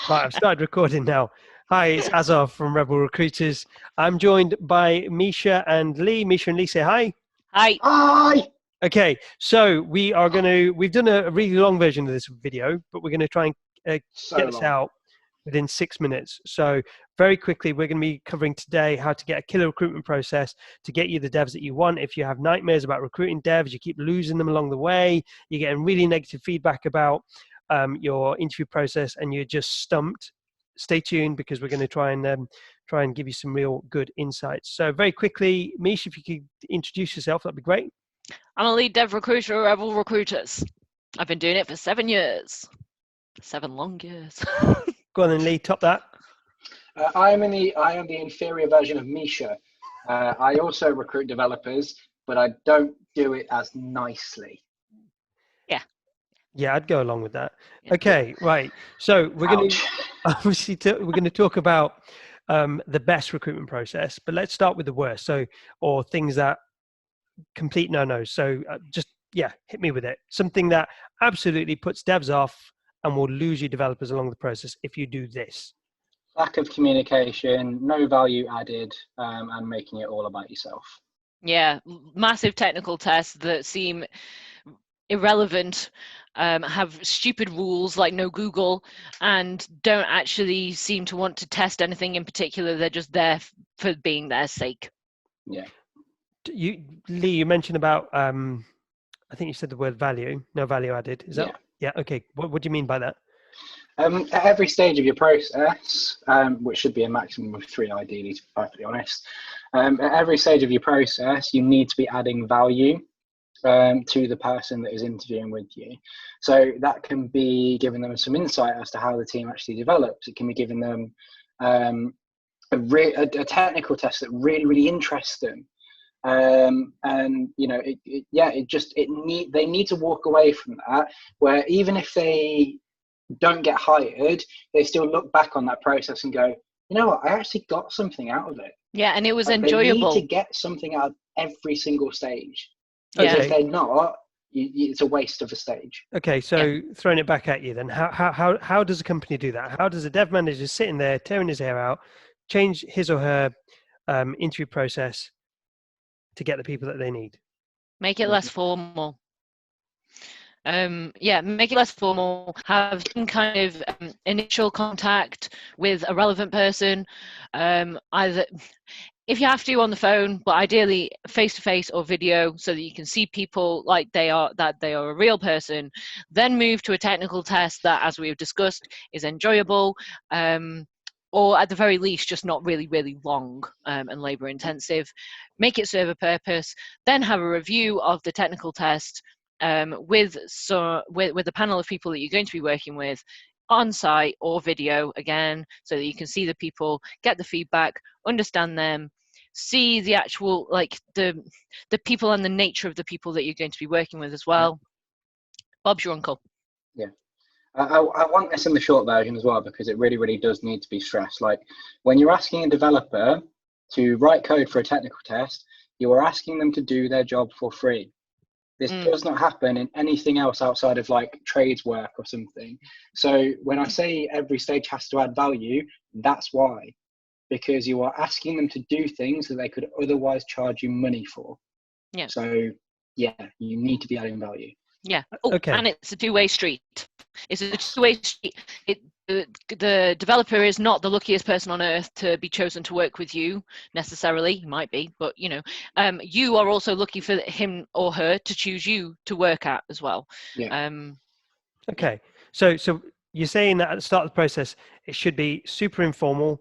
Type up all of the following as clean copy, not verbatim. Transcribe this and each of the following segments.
Right, I've started recording now. Hi, it's Azar from Rebel Recruiters. I'm joined by Mica and Leigh. Mica and Leigh, say hi. Hi. Hi! Okay, so we've done a really long version of this video, but we're going to try and So get this long. out within 6 minutes. So very quickly, we're going to be covering today how to get a killer recruitment process to get you the devs that you want. If you have nightmares about recruiting devs, you keep losing them along the way, you're getting really negative feedback about your interview process and you're just stumped, stay tuned because we're going to try and give you some real good insights. So very quickly, Mish, if you could introduce yourself, that'd be great. I'm a lead dev recruiter at Rebel Recruiters. I've been doing it for 7 years. 7 long years. Go on then, Leigh, top that. I am the inferior version of Mica. I also recruit developers, but I don't do it as nicely. Yeah, I'd go along with that. Yeah. Okay, right. So we're going to obviously we're going to talk about the best recruitment process, but let's start with the worst. So, or things that complete no-nos. So hit me with it. Something that absolutely puts devs off and will lose you developers along the process if you do this. Lack of communication, no value added, and making it all about yourself. Yeah, massive technical tests that seem irrelevant, have stupid rules like no Google, and don't actually seem to want to test anything in particular. They're just there for being their sake. Yeah. Leigh, you mentioned about I think you said the word value, no value added. Is that? Yeah. Okay. What do you mean by that? At every stage of your process, which should be a maximum of 3 ideally, to be perfectly honest, at every stage of your process, you need to be adding value to the person that is interviewing with you. So that can be giving them some insight as to how the team actually develops. It can be giving them a technical test that really interests them. And you know, they need to walk away from that, where even if they don't get hired, they still look back on that process and go, you know what, I actually got something out of it. Yeah, and it was They enjoyable. need to get something out of every single stage. Yeah. If they're not, it's a waste of a stage. Okay, so throwing it back at you then, how does a company do that? How does a dev manager sitting there tearing his hair out, change his or her interview process to get the people that they need? Make it less formal. Make it less formal. Have some kind of initial contact with a relevant person, either if you have to on the phone, but ideally face to face or video, so that you can see people like they are a real person. Then move to a technical test that, as we have discussed, is enjoyable, or at the very least just not really long and labor intensive. Make it serve a purpose. Then have a review of the technical test with a panel of people that you're going to be working with on site or video again, so that you can see the people, get the feedback, understand them, see the actual, like the people and the nature of the people that you're going to be working with as well. Bob's your uncle. Yeah. I want this in the short version as well, because it really does need to be stressed. Like, when you're asking a developer to write code for a technical test, you are asking them to do their job for free. This does not happen in anything else outside of like trades work or something. So when I say every stage has to add value, that's why, because you are asking them to do things that they could otherwise charge you money for. Yeah. So yeah, you need to be adding value. Yeah. Okay. And it's a two-way street. It's a two-way street. The developer is not the luckiest person on earth to be chosen to work with you necessarily. He might be, but you are also lucky for him or her to choose you to work at as well. Yeah. Okay. So you're saying that at the start of the process, it should be super informal.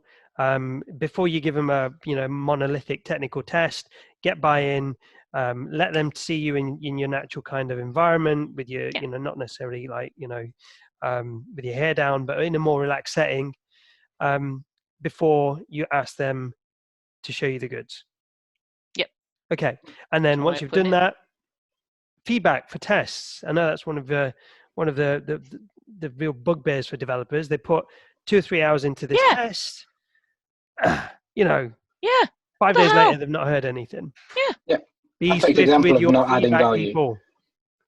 Before you give them a monolithic technical test, get buy-in. Let them see you in your natural kind of environment with your, not necessarily like, with your hair down, but in a more relaxed setting, before you ask them to show you the goods. Yep. Okay. And then once you've done that, feedback for tests. I know that's one of the real bugbears for developers. They put 2 or 3 hours into this test. 5 days later, they've not heard anything. Yeah. Be Perfect example of not adding value. People.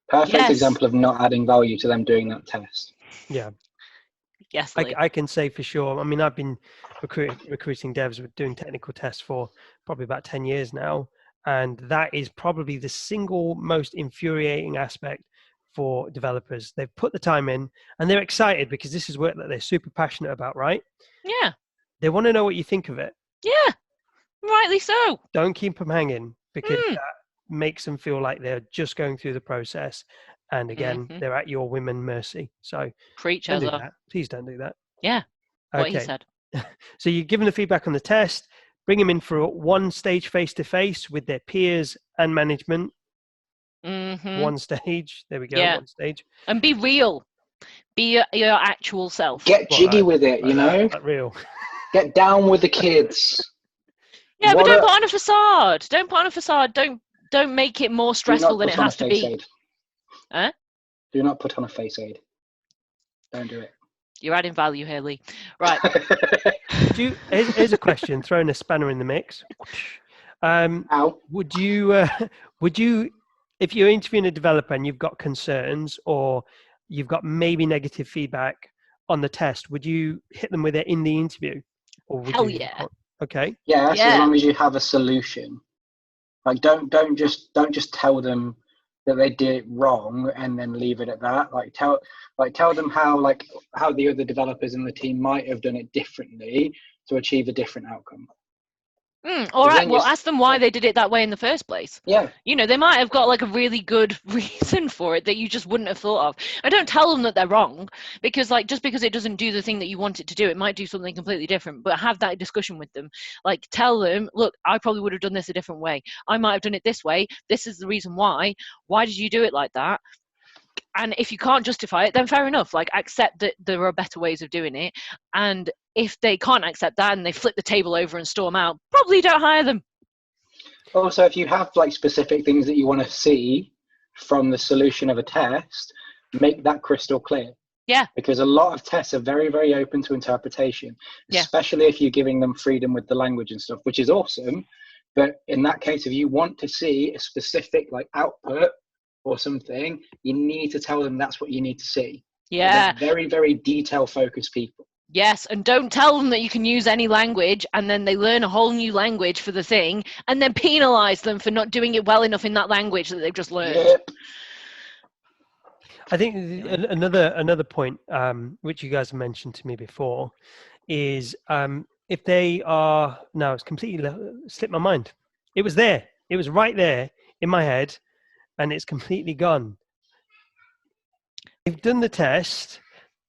Perfect example of not adding value to them doing that test. Yeah. Yes, Lee. I can say for sure. I mean, I've been recruiting devs with doing technical tests for probably about 10 years now. And that is probably the single most infuriating aspect for developers. They've put the time in and they're excited because this is work that they're super passionate about, right? Yeah. They want to know what you think of it. Yeah. Rightly so. Don't keep them hanging, because that makes them feel like they're just going through the process. And again, they're at your whim and mercy. So Preach, don't do Azar. that. Please don't do that. Yeah. What he Okay. said. So you give them the feedback on the test, bring them in for one stage face-to-face with their peers and management. One stage. There we go. Yeah. One stage. And be real. Be your actual self. Get jiggy with it, like you know? that real. Get down with the kids. Yeah, but don't put on a facade. Don't put on a facade. Don't make it more stressful than it has to be. Huh? Do not put on a face aid. Don't do it. You're adding value here, Lee. Right. Here's a question, throwing a spanner in the mix. Would you, if you're interviewing a developer and you've got concerns or you've got maybe negative feedback on the test, would you hit them with it in the interview? Or would Hell you, yeah. Okay. Yes, as long as you have a solution. Like, don't just tell them that they did it wrong and then leave it at that. Tell them how the other developers in the team might have done it differently to achieve a different outcome. All right. Well, ask them why they did it that way in the first place. Yeah. You know, they might have got like a really good reason for it that you just wouldn't have thought of. I don't tell them that they're wrong, because like, just because it doesn't do the thing that you want it to do, it might do something completely different. But have that discussion with them. Like, tell them, look, I probably would have done this a different way. I might have done it this way. This is the reason why. Why did you do it like that? And if you can't justify it, then fair enough. Like, accept that there are better ways of doing it. And if they can't accept that and they flip the table over and storm out, probably don't hire them. Also, if you have like specific things that you want to see from the solution of a test, make that crystal clear. Yeah. Because a lot of tests are very, very open to interpretation, especially if you're giving them freedom with the language and stuff, which is awesome. But in that case, if you want to see a specific like output or something, you need to tell them that's what you need to see. Yeah. They're very, very detail focused people. Yes, and don't tell them that you can use any language and then they learn a whole new language for the thing and then penalize them for not doing it well enough in that language that they've just learned. Yep. I think another point, which you guys have mentioned to me before, is if they are, no, it's completely slipped my mind. It was there. It was right there in my head and it's completely gone. They've done the test.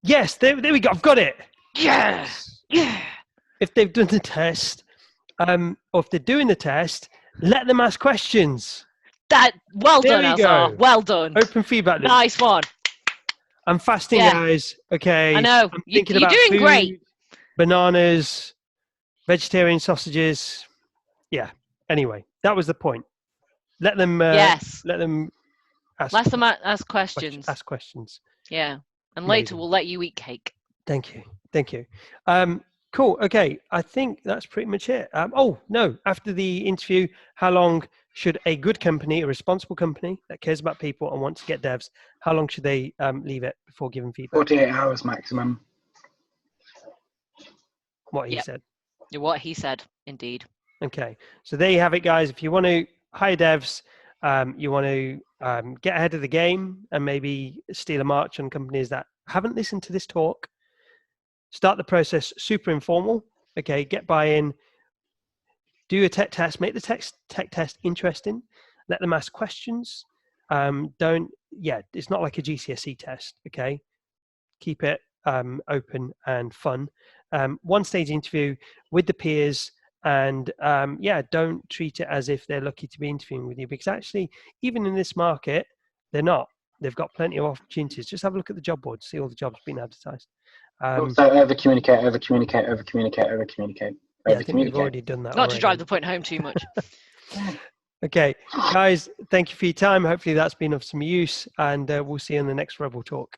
Yes, there we go. I've got it. Yes. Yeah. If they've done the test, or if they're doing the test, let them ask questions. Well done, Azar. Well done. Open feedback loop. Nice one. I'm fasting, guys. Okay. I know. I'm thinking you're about doing food, great. Bananas, vegetarian sausages. Yeah. Anyway, that was the point. Let them. Let them ask. Let them ask questions. Ask questions. Yeah. And later we'll let you eat cake. Thank you. Thank you. Cool. Okay. I think that's pretty much it. Oh, no. After the interview, how long should a good company, a responsible company that cares about people and wants to get devs, how long should they leave it before giving feedback? 48 hours maximum. What he said. What he said, indeed. Okay. So there you have it, guys. If you want to hire devs, you want to get ahead of the game and maybe steal a march on companies that haven't listened to this talk, start the process super informal. Okay, get buy-in, do a tech test, make the tech test interesting, let them ask questions. It's not like a GCSE test. Okay, keep it open and fun. One stage interview with the peers, and don't treat it as if they're lucky to be interviewing with you, because actually, even in this market, they're not. They've got plenty of opportunities. Just have a look at the job board, see all the jobs being advertised. Also, over communicate. Yeah, I think we've already done that. Not to drive the point home too much. Okay, guys, thank you for your time. Hopefully that's been of some use, and we'll see you in the next Rebel Talk.